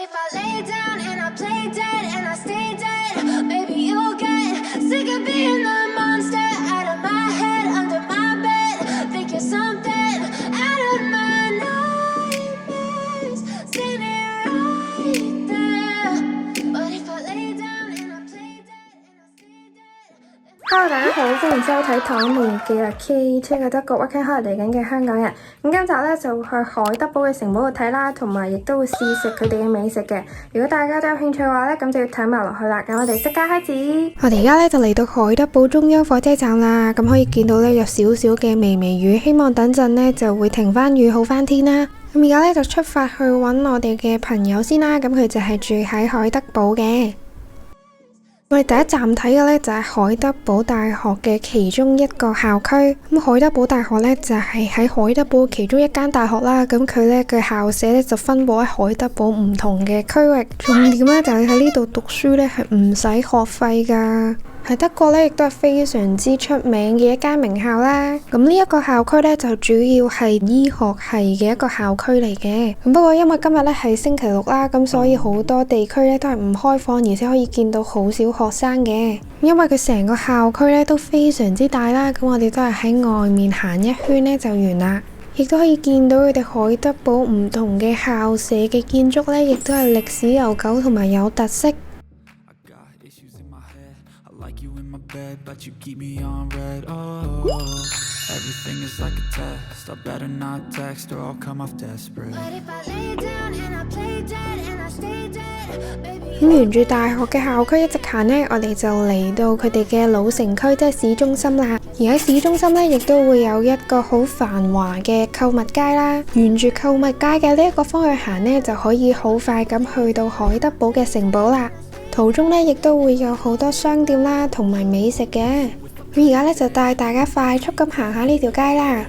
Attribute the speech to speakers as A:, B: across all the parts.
A: if I lay down and I play dead and I stay dead, maybe you'll get sick of being the monster out of my head, under my bed. Think you're something out of my nightmares, standing right there. But if I lay down and I play dead and I stay dead.
B: Hello， 大家好，歡迎收睇《唐門記》啊 K 車嘅德國 Working Holiday 嚟緊嘅香港人。咁今集咧就會去海德堡嘅城堡度睇啦，同埋亦都會試食佢哋嘅美食嘅。如果大家都有興趣嘅話咧，咁就要睇埋落去啦。咁我哋即刻開始。我哋而家咧就嚟到海德堡中央火車站啦。咁可以見到咧有少少嘅微微雨，希望等陣咧就會停翻雨，好翻天啦。咁而家咧就出發去揾我哋嘅朋友先啦。咁佢就係住喺海德堡嘅。我哋第一站睇嘅呢就係海德堡大學嘅其中一個校區。咁海德堡大學呢就係喺海德堡其中一間大學啦。咁佢呢嘅校舍呢就分佈喺海德堡唔同嘅區域。重點呢就係喺呢度讀書呢係唔使學費㗎。喺德國呢亦都係非常之出名嘅一間名校啦。咁呢一個校區呢就主要係醫學系嘅一個校區嚟嘅。咁不過因為今日呢係星期六啦，咁所以好多地區呢都係唔開放，而且可以見到好少學生嘅。因為佢成個校區呢都非常之大啦，咁我哋都係喺外面行一圈呢就完啦。亦都可以見到佢哋海德堡唔同嘅校舍嘅建築呢，亦都係歷史悠久同埋有特色。
C: But you keep me on red, oh, everything is like a test. I better not text or I'll come off desperate.
A: But if I lay down and I play dead and I stay dead, baby.
B: 咁沿住大學嘅校區一直行呢，我哋就嚟到佢哋嘅老城區，即係市中心啦。而喺市中心呢，亦都會有一個好繁華嘅購物街啦。沿住購物街嘅呢一個方向行呢，就可以好快咁去到海德堡嘅城堡啦。途中呢，亦都會有好多商店啦，同埋美食嘅。咁而家呢，就帶大家快速咁行下呢條街啦。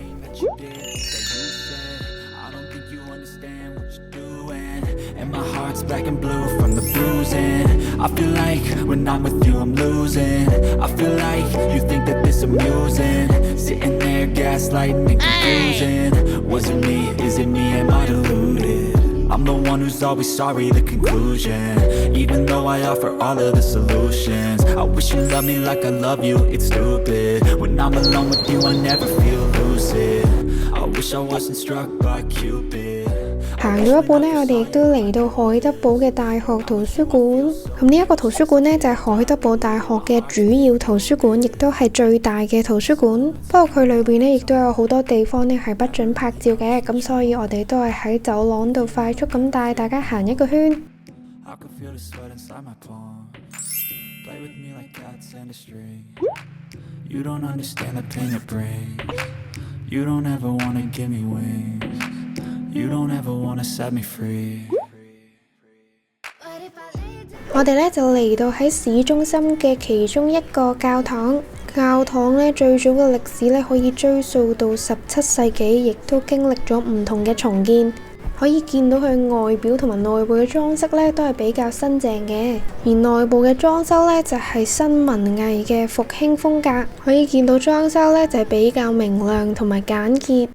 C: I'm the one who's always sorry, the conclusion. Even though I offer all of the solutions, I wish you loved me like I love you, it's stupid. When I'm alone with you, I never feel lucid. I wish I wasn't struck by Cupid.
B: 行咗一半呢，我哋亦都嚟到海德堡嘅大學圖書館。咁呢一個圖書館呢，就係海德堡大學嘅主要圖書館，亦都係最大嘅圖書館。不過佢裏邊呢，亦都有好多地方呢係不准拍照嘅，咁所以我哋都係喺走廊度快速咁帶大家行一個圈。
C: You don't ever wanna set me free.
B: 我哋呢就嚟到喺市中心嘅其中一個教堂。教堂呢最早嘅歷史呢可以追溯到17世紀，亦都經歷咗唔同嘅重建。可以見到佢外表同埋內部嘅裝飾呢都係比較新淨嘅，而內部嘅裝修呢就係新文藝嘅復興風格。可以見到裝修呢就係比較明亮同埋簡潔。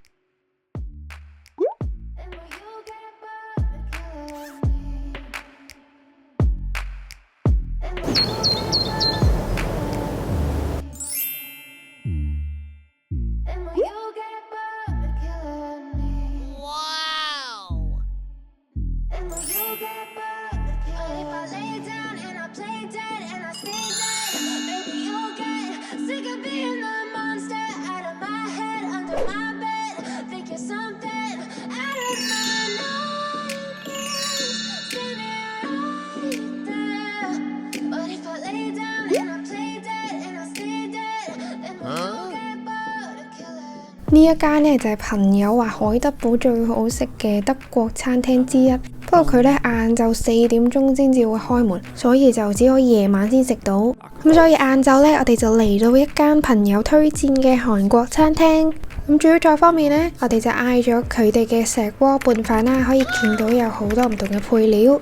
B: 呢一間呢就係朋友話海德堡最好食嘅德國餐廳之一，不過佢呢晏晝4點鐘先至會開門，所以就只可以夜晚先食到。咁所以晏晝呢，我哋就嚟到一間朋友推薦嘅韓國餐廳。咁主要菜方面呢，我哋就嗌咗佢哋嘅石鍋拌飯啦，可以見到有好多唔同嘅配料。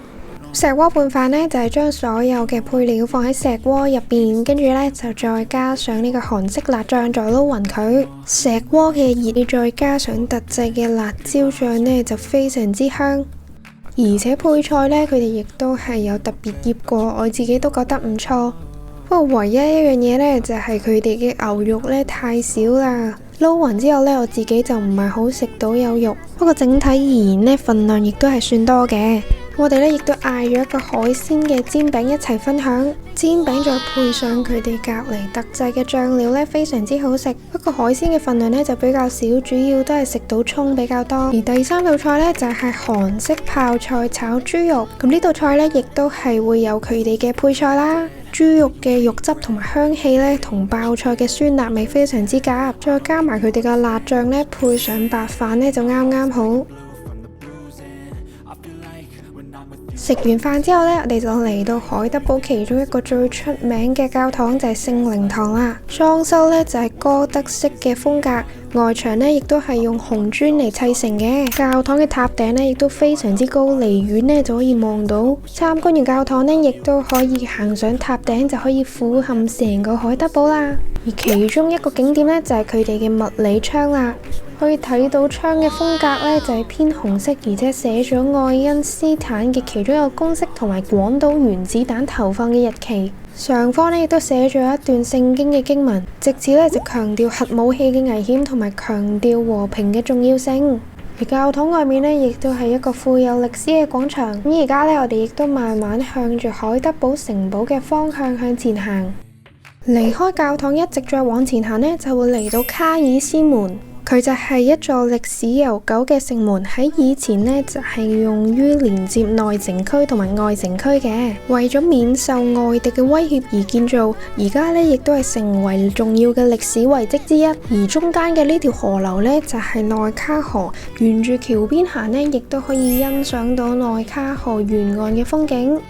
B: 石鍋拌飯呢，就係將所有嘅配料放喺石鍋入邊，跟住呢，就再加上呢個韓式辣醬再撈勻佢。石鍋嘅熱，再加上特製嘅辣椒醬呢，就非常之香。而且配菜呢，佢哋亦都係有特別醃過，我自己都覺得唔錯。不過唯一一樣嘢呢，就係佢哋嘅牛肉呢太少啦。撈勻之後呢，我自己就唔係好食到有肉。不過整體而言呢，份量亦都係算多嘅。我哋呢亦都嗌咗一個海鮮嘅煎餅一齊分享。煎餅再配上佢哋隔離特製嘅醬料呢，非常之好食。不過海鮮嘅份量呢就比較少，主要都係食到蔥比較多。而第3道菜呢，就係韓式泡菜炒豬肉。咁呢道菜呢，亦都係會有佢哋嘅配菜啦。豬肉嘅肉汁同埋香氣呢，同泡菜嘅酸辣味非常之夾，再加埋佢哋嘅辣醬呢，配上白飯呢，就啱啱好。食完飯之後呢，我哋就嚟到海德堡其中一個最出名嘅教堂，就係聖靈堂啦。裝修呢，就係哥德式嘅風格，外牆呢亦都係用紅磚嚟砌成嘅。教堂嘅塔頂呢亦都非常之高，離遠呢就可以望到。參觀完教堂呢，亦都可以行上塔頂，就可以俯瞰成個海德堡啦。而其中一個景點呢，就係佢哋嘅物理窗啦。可以睇到窗嘅風格呢，就係偏紅色，而且寫咗愛因斯坦嘅其中一個公式同埋廣島原子彈投放嘅日期。上方呢亦都寫咗一段聖經嘅經文，藉此呢就強調核武器嘅危險同埋強調和平嘅重要性。而教堂外面呢，亦都係一個富有歷史嘅廣場。咁而家呢，我哋亦都慢慢向住海德堡城堡嘅方向向前行。離開教堂一直再往前行呢，就會嚟到卡爾斯門。佢就係一座歷史悠久嘅城門，喺以前呢，就係用於連接內城區同埋外城區嘅，為咗免受外敵嘅威脅而建造。而家呢，亦都係成為重要嘅歷史遺跡之一。而中間嘅呢條河流呢，就係內卡河，沿住橋邊行呢，亦都可以欣賞到內卡河沿岸嘅風景。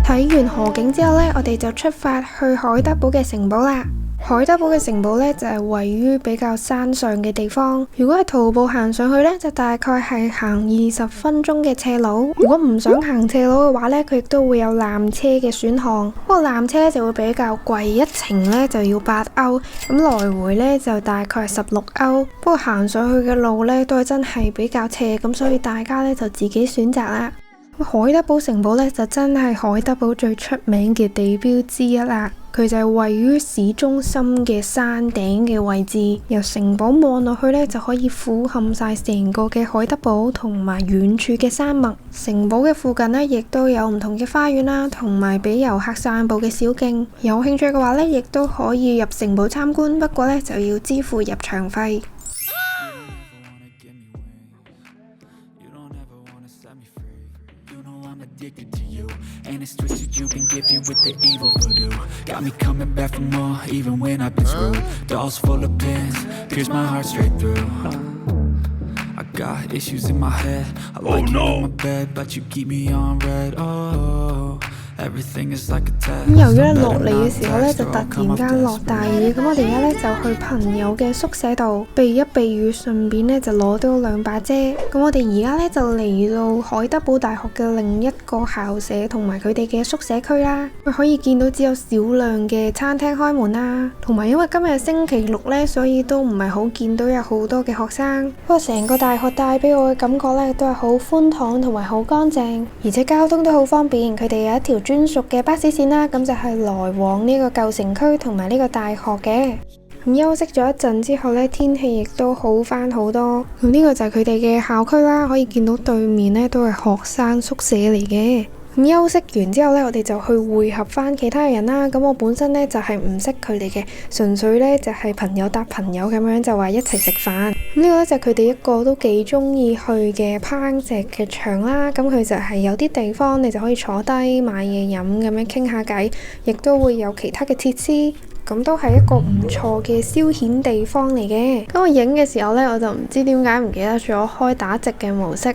B: 睇完河景之後呢，我哋就出發去海德堡嘅城堡啦。海德堡嘅城堡呢，就係位於比較山上嘅地方，如果係徒步行上去呢，就大概係行20分鐘嘅斜路。如果唔想行斜路嘅話呢，佢亦都會有纜車嘅選項，不過纜車就會比較貴，一程呢就要8歐，咁來回呢就大概係16歐。不過行上去嘅路呢，都係真係比較斜，咁所以大家呢就自己選擇啦。海德堡城堡呢，就真係海德堡最出名嘅地標之一啦。佢就係位於市中心嘅山頂嘅位置，由城堡望落去呢，就可以俯瞰晒成個嘅海德堡同埋遠處嘅山脈。城堡嘅附近呢，亦都有唔同嘅花園啦，同埋俾遊客散步嘅小徑。有興趣嘅話呢，亦都可以入城堡參觀，不過呢，就要支付入場費。
C: Addicted to you, and it's twisted. You've been gifted with the evil voodoo. Got me coming back for more, even when I've been screwed. Dolls full of pins, pierce my heart straight through. I got issues in my head. I like you in my bed, but you keep me on red. Oh, everything is like a test.
B: 由於咧落嚟嘅時候咧就突然間落大雨，咁我哋而家咧就去朋友嘅宿舍度避一避雨，順便咧就攞到2把遮。咁我哋而家咧就嚟到海德堡大學嘅另一個校舍同埋佢哋嘅宿舍區啦。可以見到只有少量嘅餐廳開門啦，同埋因為今日係星期6咧，所以都唔係好見到有好多嘅學生。不過成個大學帶俾我嘅感覺咧都係好寬敞同埋好乾淨，而且交通都好方便。佢哋有一條專屬嘅巴士線啦，咁就係來往呢個舊城區同埋呢個大學嘅。咁休息咗一陣之後呢，天氣亦都好翻好多。咁呢個就係佢哋嘅校區啦，可以見到對面呢都係學生宿舍嚟嘅。咁休息完之後呢，我哋就去會合翻其他人啦。咁我本身呢就係唔識佢哋嘅，純粹呢就係朋友搭朋友咁樣就話一齊食飯。咁呢個呢就係佢哋一個都幾中意去嘅烹石嘅場啦。咁佢就係有啲地方你就可以坐低買嘢飲咁樣傾下偈，亦都會有其他嘅設施。咁都係一個唔錯嘅消遣地方嚟嘅。咁我影嘅時候呢，我就唔知點解唔記得咗開打直嘅模式。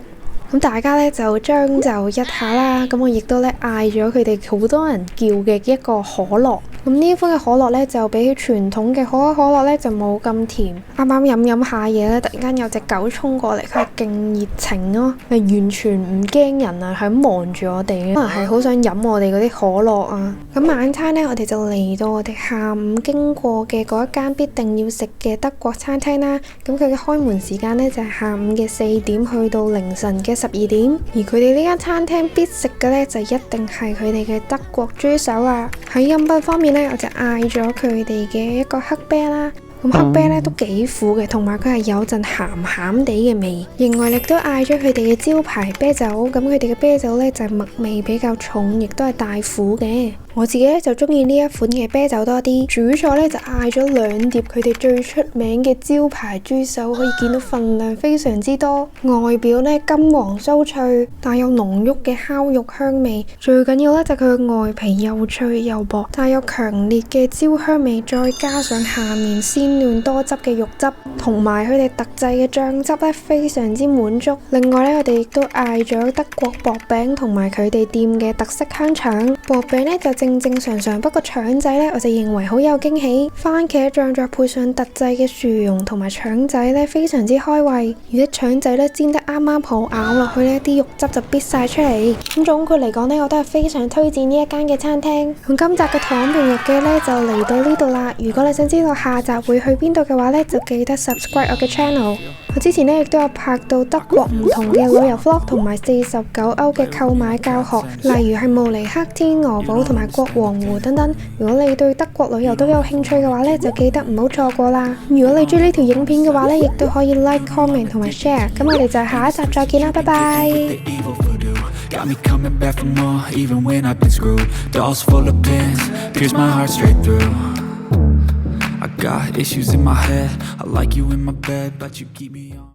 B: 咁大家呢就將就一下啦。咁我亦都呢嗌咗佢哋好多人叫嘅一個可樂。咁呢一款嘅可樂呢，就比起傳統嘅可口可樂呢，就冇咁甜。啱啱飲下嘢呢，突然間有隻狗衝過嚟，佢係勁熱情咯，係完全唔驚人啊，係咁望住我哋，可能係好想飲我哋嗰啲可樂啊。咁晚餐呢，我哋就嚟到我哋下午經過嘅嗰一間必定要食嘅德國餐廳啦。咁佢嘅開門時間呢，就係下午嘅4點去到凌晨嘅12點，而佢哋呢間餐廳必食嘅呢，就一定係佢哋嘅德國豬手啊。喺飲品方面呢，我就嗌咗佢哋嘅一個黑啤啦。咁黑啤呢都幾苦嘅，同埋佢係有陣鹹鹹地嘅味。另外亦都嗌咗佢哋嘅招牌啤酒，咁佢哋嘅啤酒呢，就係麥味比較重，亦都係帶苦嘅。我自己咧就中意呢一款嘅啤酒多啲。主菜咧就嗌咗2碟佢哋最出名嘅招牌豬手，可以見到份量非常之多。外表咧金黃酥脆，帶有濃郁嘅烤肉香味。最緊要咧就佢嘅外皮又脆又薄，帶有強烈嘅焦香味，再加上下面鮮嫩多汁嘅肉汁，同埋佢哋特製嘅醬汁咧非常之滿足。另外咧我哋亦都嗌咗德國薄餅同埋佢哋店嘅特色香腸。薄餅咧就正常，不過腸仔呢，我就認為好有驚喜。番茄醬再配上特製嘅薯蓉同埋腸仔呢，非常之開胃。而啲腸仔呢，煎得啱啱好，咬落去呢啲肉汁就逼晒出嚟。咁總括嚟講呢，我都係非常推薦呢一間嘅餐廳。咁今集嘅躺平日記呢，就嚟到呢度啦。如果你想知道下集會去邊度嘅話呢，就記得 subscribe 我嘅 channel。我之前呢，亦都有拍到德國唔同嘅旅遊 vlog 同埋49歐嘅購買教學，例如係慕尼黑、天鵝堡同埋國王湖等等。如果你對德國旅遊都有興趣嘅話呢，就記得唔好錯過啦。如果你中意呢條影片嘅話呢，亦都可以 like、comment 同埋 share。咁我哋就下一集再見啦，拜拜。
C: Got me coming back for more, even when I've been screwed. Dolls full of pins, pierce my heart straight through. I got issues in my head, I like you in my bed, but you keep me on.